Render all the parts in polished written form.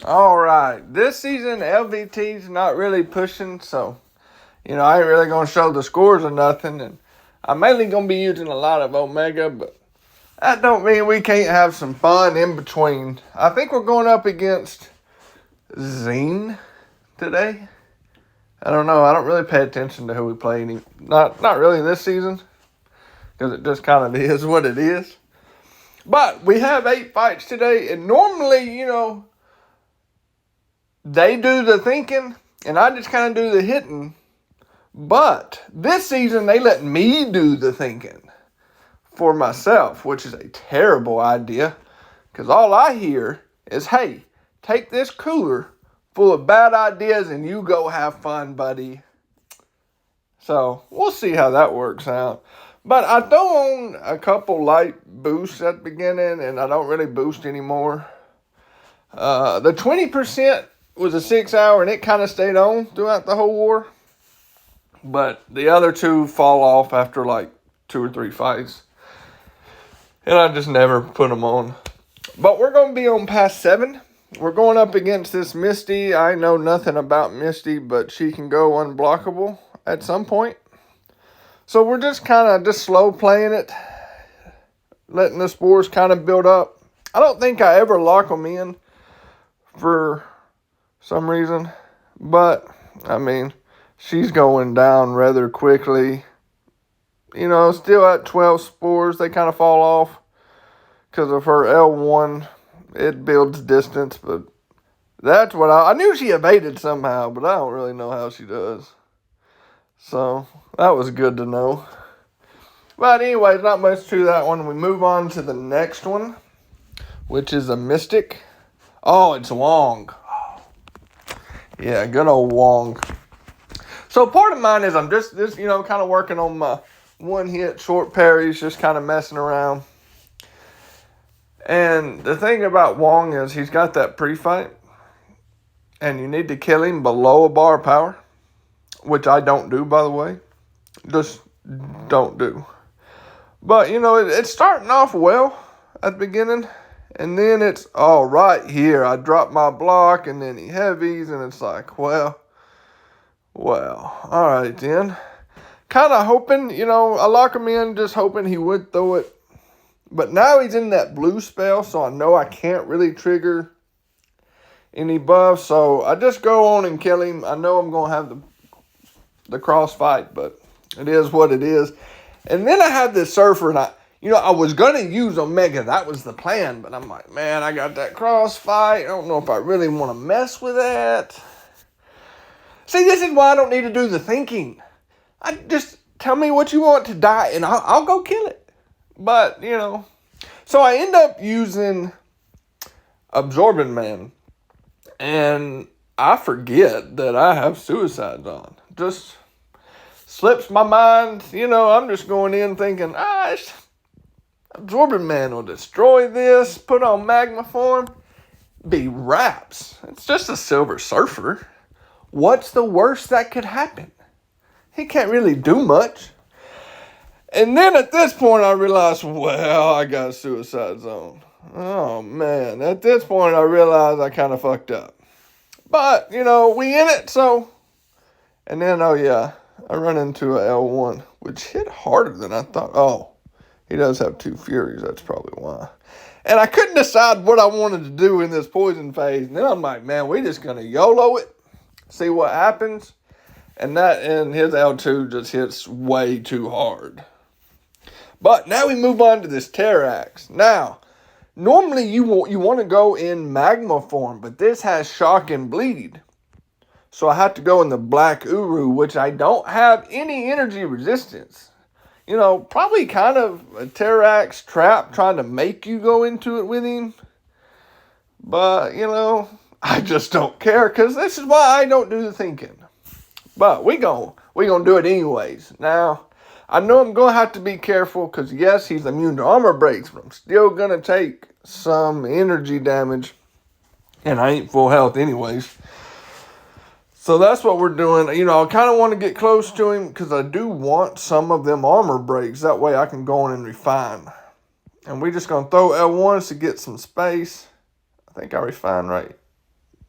All right. This season, LVT's not really pushing, so, I ain't really going to show the scores or nothing. And I'm mainly going to be using a lot of Omega, but that don't mean we can't have some fun in between. I think we're going up against Zine today. I don't know. I don't really pay attention to who we play. Not really this season, because it just kind of is what it is. But we have 8 fights today, and normally, they do the thinking, and I just kind of do the hitting. But this season, they let me do the thinking for myself, which is a terrible idea, because all I hear is, hey, take this cooler full of bad ideas and you go have fun, buddy. So we'll see how that works out. But I throw on a couple light boosts at the beginning, and I don't really boost anymore. The 20% was a 6 hour, and it kind of stayed on throughout the whole war. But the other two fall off after like 2 or 3 fights. And I just never put them on. But we're going to be on past 7. We're going up against this Misty. I know nothing about Misty, but she can go unblockable at some point. So we're just kind of just slow playing it. Letting the spores kind of build up. I don't think I ever lock them in for some reason. But, she's going down rather quickly. Still at 12 spores. They kind of fall off because of her L1. It builds distance, but that's what I knew she evaded somehow, but I don't really know how she does. So that was good to know. But anyways, not much to that one. We move on to the next one, which is a Mystic. Oh, it's Wong. Yeah, good old Wong. So part of mine is I'm just kind of working on my one-hit short parries, just kind of messing around. And the thing about Wong is he's got that pre-fight, and you need to kill him below a bar power, which I don't do, by the way. Just don't do. But, it's starting off well at the beginning, and then it's, right here, I drop my block, and then he heavies, and it's like, well, all right then. Kind of hoping, I lock him in, just hoping he would throw it. But now he's in that blue spell, so I know I can't really trigger any buffs. So I just go on and kill him. I know I'm going to have the cross fight, but it is what it is. And then I have this Surfer, and I was going to use Omega. That was the plan, but I'm like, man, I got that cross fight. I don't know if I really want to mess with that. See, this is why I don't need to do the thinking. I just tell me what you want to die, and I'll go kill it. But, so I end up using Absorbing Man, and I forget that I have Suicides on. Just slips my mind, I'm just going in thinking, Absorbing Man will destroy this, put on Magma Form, be wraps. It's just a Silver Surfer. What's the worst that could happen? He can't really do much. And then at this point, I realized, I got a Suicide Zone. Oh, man. At this point, I realized I kind of fucked up. But, we in it, so. And then, I run into a L1, which hit harder than I thought. Oh, he does have 2 Furies. That's probably why. And I couldn't decide what I wanted to do in this poison phase. And then I'm like, man, we just going to YOLO it, see what happens. And his L2 just hits way too hard. But now we move on to this Terrax. Now, normally you want to go in Magma Form, but this has Shock and Bleed. So I have to go in the Black Uru, which I don't have any energy resistance. Probably kind of a Terrax trap trying to make you go into it with him. But, I just don't care, because this is why I don't do the thinking. But we gonna do it anyways. Now, I know I'm going to have to be careful because, yes, he's immune to armor breaks, but I'm still going to take some energy damage, and I ain't full health anyways. So that's what we're doing. I kind of want to get close to him because I do want some of them armor breaks. That way I can go in and refine. And we're just going to throw L1s to get some space. I think I refined right.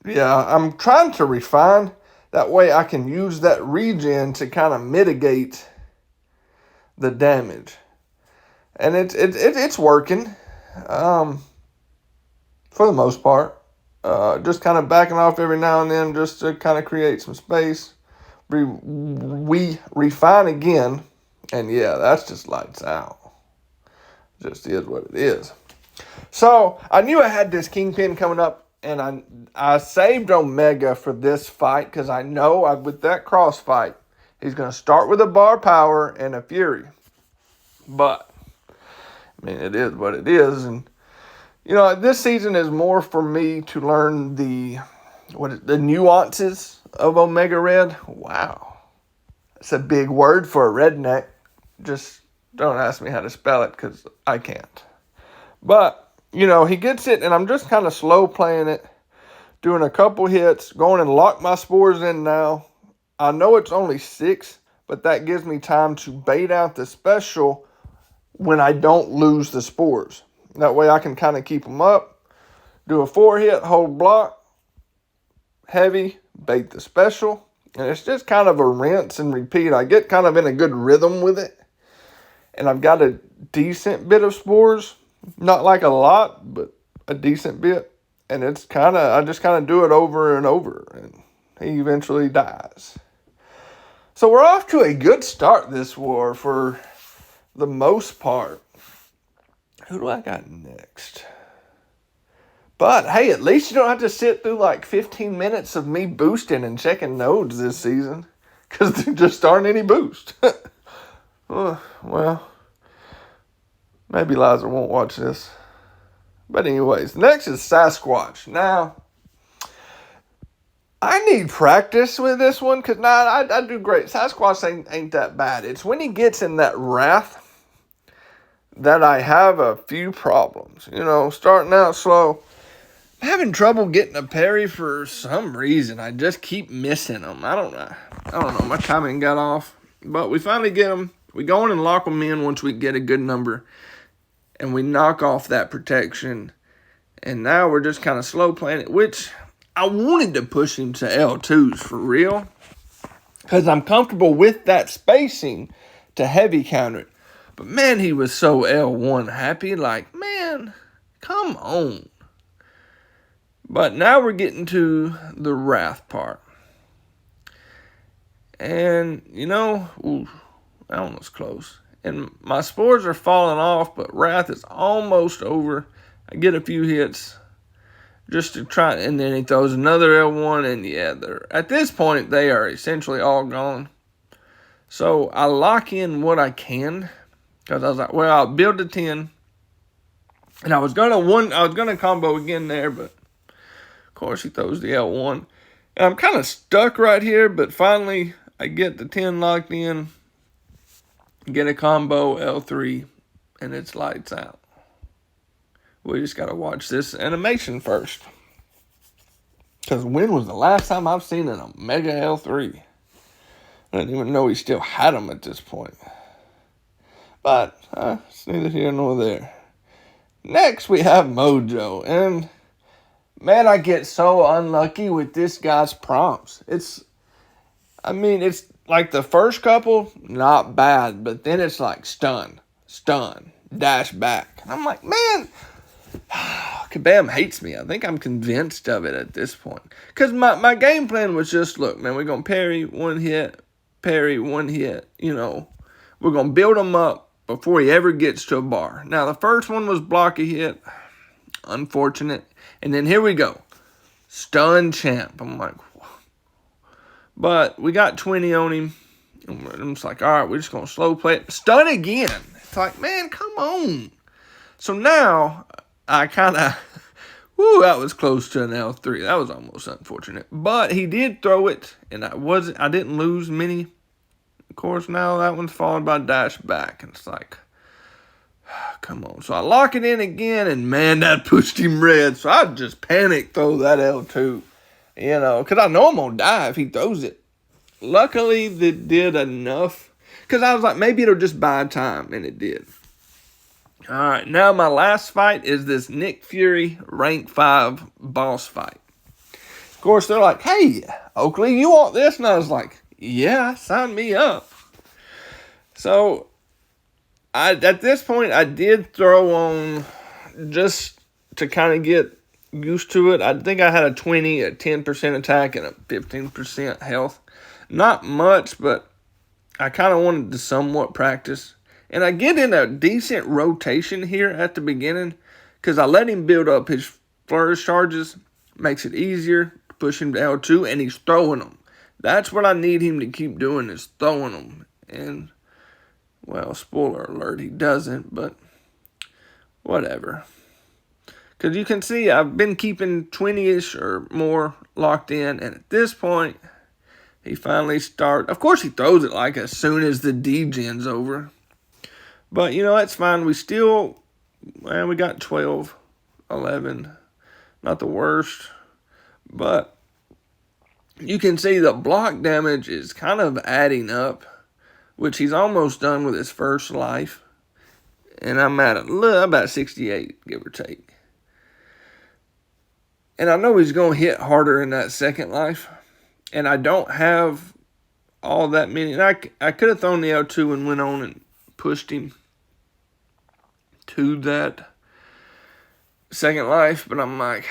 Yeah, I'm trying to refine. That way I can use that regen to kind of mitigate the damage. And it's working, for the most part. Just kind of backing off every now and then just to kind of create some space. We refine again, and yeah, that's just lights out. Just is what it is. So I knew I had this Kingpin coming up, and I saved Omega for this fight because I know with that cross fight, he's going to start with a bar power and a Fury. But, I mean, it is what it is. And, you know, this season is more for me to learn the nuances of Omega Red. Wow. That's a big word for a redneck. Just don't ask me how to spell it because I can't. But, you know, he gets it, and I'm just kind of slow playing it, doing a couple hits, going and lock my spores in now. I know it's only 6, but that gives me time to bait out the special when I don't lose the spores. That way I can kind of keep them up, do a 4-hit, hold block, heavy, bait the special, and it's just kind of a rinse and repeat. I get kind of in a good rhythm with it, and I've got a decent bit of spores. Not like a lot, but a decent bit. And I just kind of do it over and over, and he eventually dies. So we're off to a good start this war for the most part. Who do I got next? But hey, at least you don't have to sit through like 15 minutes of me boosting and checking nodes this season, because there just aren't any boost. Well, maybe Liza won't watch this. But anyways, next is Sasquatch. Now, I need practice with this one because I do great. Sasquatch ain't that bad. It's when he gets in that wrath that I have a few problems. You know, starting out slow. I'm having trouble getting a parry for some reason. I just keep missing them. I don't know. My timing got off. But we finally get them. We go in and lock them in once we get a good number. And we knock off that protection. And now we're just kind of slow playing it, which I wanted to push him to L2s for real. Because I'm comfortable with that spacing to heavy counter it. But man, he was so L1 happy. Like, man, come on. But now we're getting to the wrath part. And, you know, that one was close. And my spores are falling off, but wrath is almost over. I get a few hits just to try, and then he throws another L1, and yeah, at this point, they are essentially all gone. So I lock in what I can, because I was like, well, I'll build to 10, and I was gonna combo again there, but of course he throws the L1, and I'm kind of stuck right here, but finally I get the 10 locked in. Get a combo L3, and it's lights out. We just got to watch this animation first. Because when was the last time I've seen an Omega L3? I didn't even know he still had them at this point. But it's neither here nor there. Next, we have Mojo. And, man, I get so unlucky with this guy's prompts. It's like the first couple, not bad, but then it's like stun, dash back. And I'm like, man, Kabam hates me. I think I'm convinced of it at this point. Because my game plan was just, look, man, we're going to parry one hit, you know. We're going to build him up before he ever gets to a bar. Now, the first one was block a hit. Unfortunate. And then here we go. Stun champ. I'm like, but we got 20 on him. I'm just like, all right, we're just going to slow play it. Stun again. It's like, man, come on. So now I kind of, that was close to an L3. That was almost unfortunate. But he did throw it, and I didn't lose many. Of course, now that one's followed by dash back. And it's like, come on. So I lock it in again, and man, that pushed him red. So I just panic throw that L2. You know, because I know I'm going to die if he throws it. Luckily, they did enough. Because I was like, maybe it'll just buy time. And it did. All right. Now, my last fight is this Nick Fury rank 5 boss fight. Of course, they're like, hey, Oakley, you want this? And I was like, yeah, sign me up. So, at this point, I did throw on just to kind of get used to it. I think I had a 10% attack, and a 15% health. Not much, but I kind of wanted to somewhat practice. And I get in a decent rotation here at the beginning because I let him build up his flourish charges. Makes it easier to push him to L2, and he's throwing them. That's what I need him to keep doing, is throwing them. And, well, spoiler alert, he doesn't, but whatever. Because you can see I've been keeping 20-ish or more locked in, and at this point, he finally starts. Of course, he throws it like as soon as the D-gen's over. But, that's fine. We got 12, 11. Not the worst. But you can see the block damage is kind of adding up, which he's almost done with his first life. And I'm at about 68, give or take. And I know he's going to hit harder in that second life. And I don't have all that many. And I could have thrown the L2 and went on and pushed him to that second life. But I'm like,